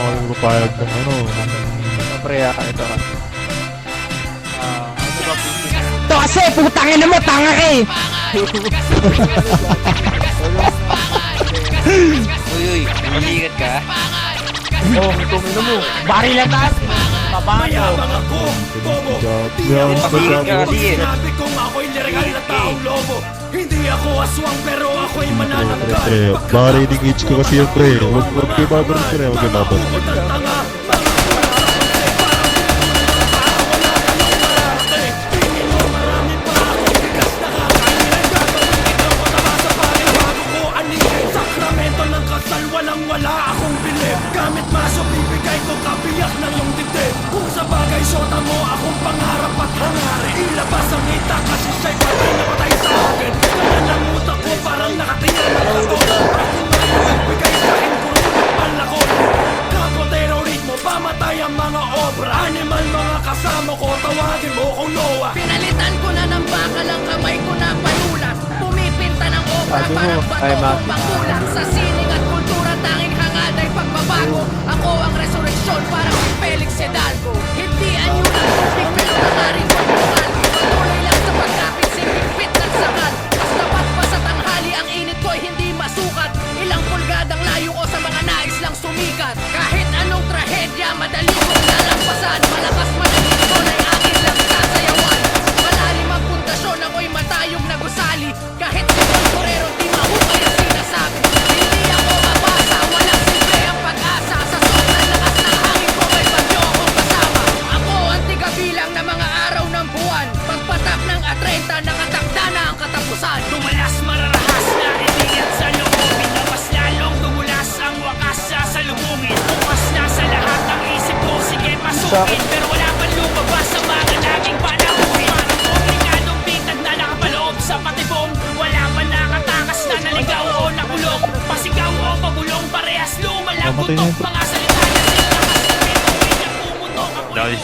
kayong papayag ng ano. Pre, ito ka. Ano ba Ito kasi, putangin mo, tanga ka eh! Uy, maligat ka? Oh, tumino mo. Baril na taas. Mayabang ako, bobo. Yan, Maligat ka kasi eh. Sinabi kong ako'y legal na taong lobo. Hindi ako aswang pero ako'y manananggal. pre, marinig itch ko kasi yan, pre. Huwag kayo babarin, pre. Huwag kayo babarin. Bukod ang tanga, wala akong bilib. Gamit maso, bibigay ko kabiyak ng iyong dibdib. Kung sa bagay, sota mo akong pangarap at hangarin. Ilabas ang ita kasi siya'y patay na patay sa akin. Kaya ng utak ko parang nakatingin ng takot. Ako ngayon nagbigay sa akin puro palakot. Kapotero ritmo, pamatay ang mga obra. Animal mga kasama ko, tawagin mo kong Noah. Pinalitan ko na ng bakal ang kamay ko na panulat. Pumipinta ng obra Sabi mo, parang ay, bato Mac. kong pangkulang. Sa sining at kultura tanging hangad ay pagbabago. Ako ang resurreksyon parang si Felix Hidalgo. Hindi anyo lang tubig pero nangaring pagbukan. Patuloy lang sa pagkapit sinipit ng sangal. Mas tapat pa sa tanghali ang init ko'y hindi masukat. Ilang pulgadang layo ko sa mga nais lang sumikat. Kahit anong trahedya madali kong lalampasan. Malakas man ang ipon ay akin lang sasayawan. Malalim ang pundasyon ako'y matayog na gusali. Kahit si Torero di mahukay ang sinasabi. Hindi ako mabasa, walang simple ang pag-asa. Sa sobrang lakas ng hangin ko may bagyo akong kasama. Ako ang tigabilang ng mga araw ng buwan. Pagpatak ng A30 nakatakda na ang katapusan. Tumalas mararahas na itigat sa loobin. Na mas lalong tumulas ang wakas sa salubungin. Bukas na sa lahat ang isip ko, sige pasukin. Pero wala pang lumabas sa mga laging palahuin. Parang komplikadong bitag na nakapaloob sa patibong. Wala pa nakatakas na naligaw o nakulong. Pasigaw o pagulong, parehas lumalagutok. Mga salita na sila kasi may pumutok ako'y